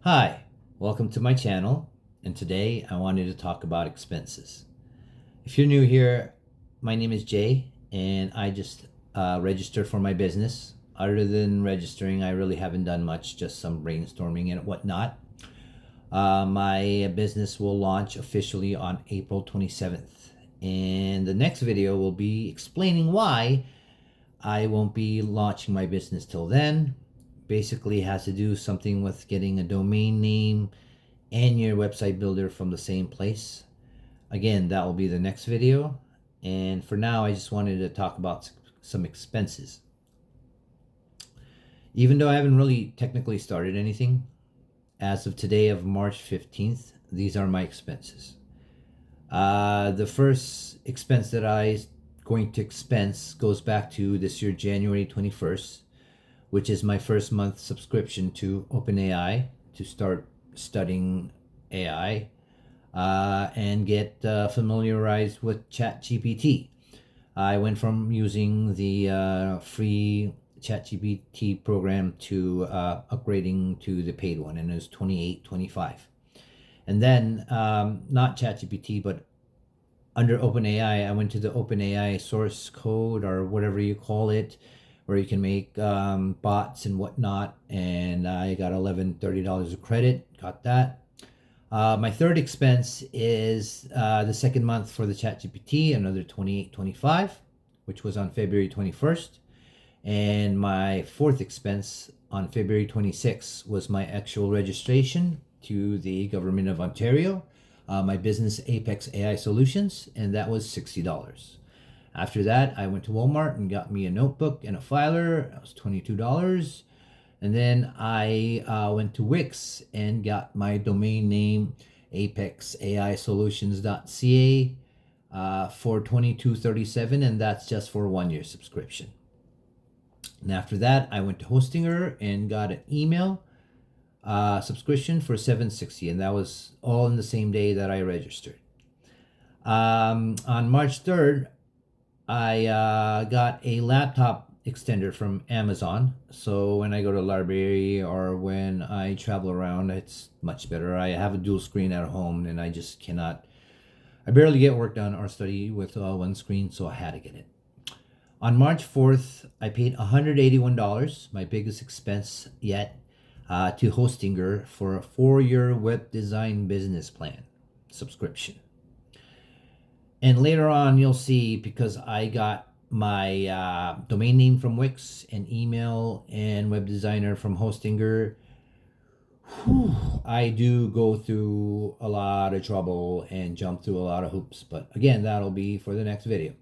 Hi, welcome to my channel, and today I wanted to talk about expenses. If you're new here, my name is Jay, and I just registered for my business. Other than registering, I really haven't done much, just some brainstorming and whatnot. My business will launch officially on April 27th, and the next video will be explaining why I won't be launching my business till then. Basically has to do something with getting a domain name and your website builder from the same place. Again, that will be the next video. And for now, I just wanted to talk about some expenses. Even though I haven't really technically started anything, as of today of March 15th, these are my expenses. The first expense that I going to expense goes back to this year, January 21st, which is my first month subscription to OpenAI to start studying AI and get familiarized with ChatGPT. I went from using the free ChatGPT program to upgrading to the paid one, and it was $28.25. And then not ChatGPT, but under OpenAI, I went to the OpenAI source code or whatever you call it, where you can make bots and whatnot. And I got $30 of credit, got that. My third expense is the second month for the ChatGPT, another $28.25, which was on February 21st. And my fourth expense on February 26th was my actual registration to the Government of Ontario, my business Apex AI Solutions, and that was $60. After that, I went to Walmart and got me a notebook and a filer. That was $22. And then I went to Wix and got my domain name apexaisolutions.ca for $22.37, and that's just for 1 year subscription. And after that, I went to Hostinger and got an email subscription for $7.60, and that was all in the same day that I registered. On March 3rd, I got a laptop extender from Amazon. So when I go to the library or when I travel around, it's much better. I have a dual screen at home, and I just cannot, I barely get work done or study with one screen, so I had to get it. On March 4th, I paid $181, my biggest expense yet, to Hostinger for a 4-year web design business plan subscription. And later on, you'll see, because I got my domain name from Wix and email and web designer from Hostinger, I do go through a lot of trouble and jump through a lot of hoops. But again, that'll be for the next video.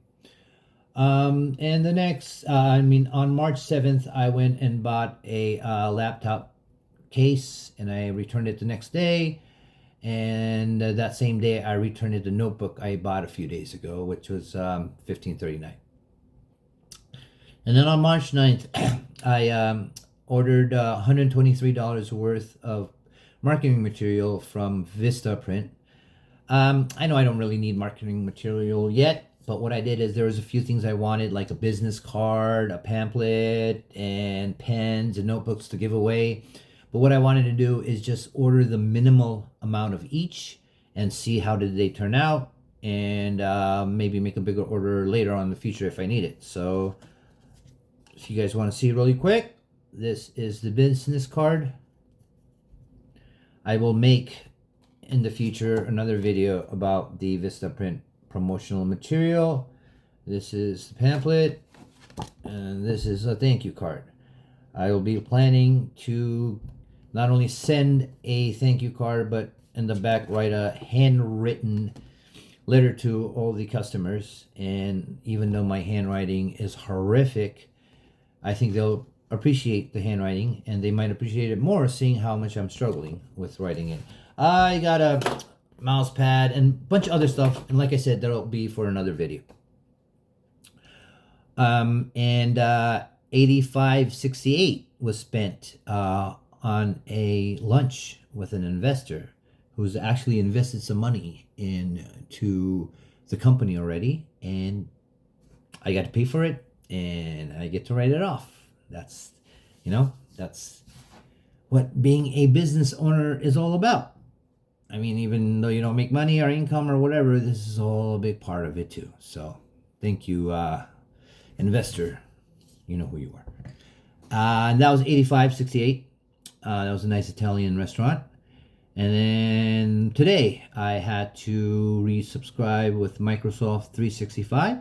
And the next, on March 7th, I went and bought a laptop case, and I returned it the next day. And that same day, I returned the notebook I bought a few days ago, which was $15.39. And then on March 9th, I ordered $123 worth of marketing material from Vistaprint. I know I don't really need marketing material yet, but what I did is there was a few things I wanted, like a business card, a pamphlet, and pens and notebooks to give away. But what I wanted to do is just order the minimal amount of each and see how did they turn out, and maybe make a bigger order later on in the future if I need it. So if you guys want to see really quick, this is the business card. I will make in the future another video about the Vistaprint promotional material. This is the pamphlet, and this is a thank you card. I will be planning to not only send a thank you card, but in the back write a handwritten letter to all the customers. And even though my handwriting is horrific, I think they'll appreciate the handwriting, and they might appreciate it more seeing how much I'm struggling with writing it. I got a mouse pad and a bunch of other stuff, and like I said, that'll be for another video. And $85.68 was spent on a lunch with an investor who's actually invested some money into the company already, and I got to pay for it, and I get to write it off. That's what being a business owner is all about. I mean, even though you don't make money or income or whatever, this is all a big part of it too. So thank you, investor. You know who you are. And that was 8568. That was a nice Italian restaurant. And then today I had to resubscribe with Microsoft 365.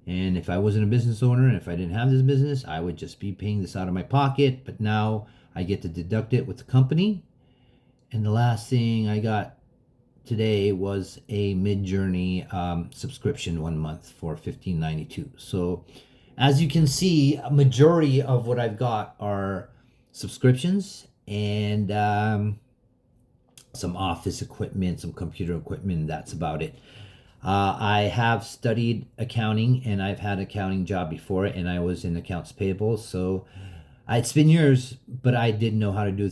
And if I wasn't a business owner and if I didn't have this business, I would just be paying this out of my pocket. But now I get to deduct it with the company. And the last thing I got today was a Midjourney subscription 1 month for $15.92. So as you can see, a majority of what I've got are subscriptions and some office equipment, some computer equipment. That's about it. I have studied accounting and I've had an accounting job before and I was in accounts payable. So it's been years, but I did know how to do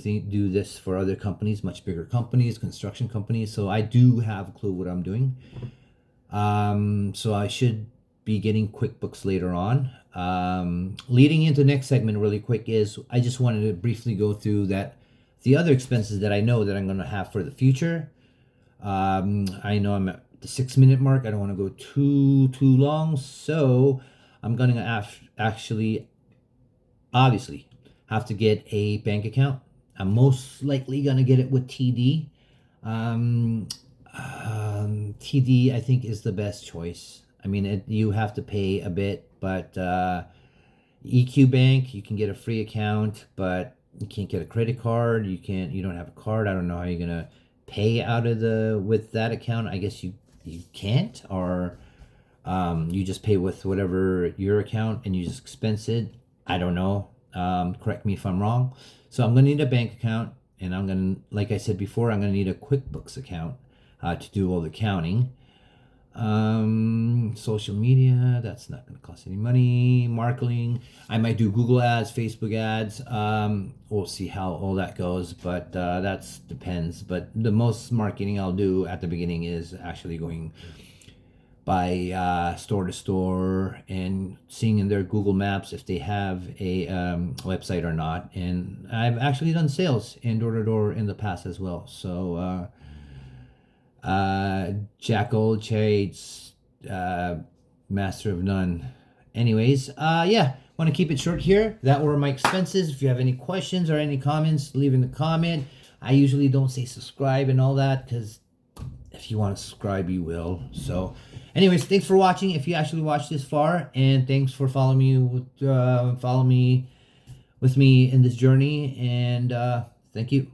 this for other companies, much bigger companies, construction companies. So I do have a clue what I'm doing. So I should be getting QuickBooks later on. Leading into the next segment really quick is I just wanted to briefly go through the other expenses that I know that I'm going to have for the future. I know I'm at the 6 minute mark. I don't want to go too long. So I'm going to actually obviously have to get a bank account. I'm most likely going to get it with TD. TD I think is the best choice. I mean, you have to pay a bit, but EQ Bank, you can get a free account, but you can't get a credit card. You don't have a card. I don't know how you're gonna pay out of with that account. I guess you can't, or you just pay with whatever your account and you just expense it. I don't know. Correct me if I'm wrong. So I'm gonna need a bank account, and I'm gonna, like I said before, I'm gonna need a QuickBooks account to do all the accounting. Social media, that's not going to cost any money. Marketing, I might do Google ads, Facebook ads. We'll see how all that goes, but that depends. But the most marketing I'll do at the beginning is actually going by store to store and seeing in their Google Maps if they have a website or not. And I've actually done sales in door to door in the past as well. So Jack old trades, master of none. Anyways, yeah, want to keep it short here. That were my expenses. If you have any questions or any comments, leave in the comment. I usually don't say subscribe and all that because if you want to subscribe, you will. So anyways, thanks for watching if you actually watched this far, and thanks for following me with me in this journey, and thank you.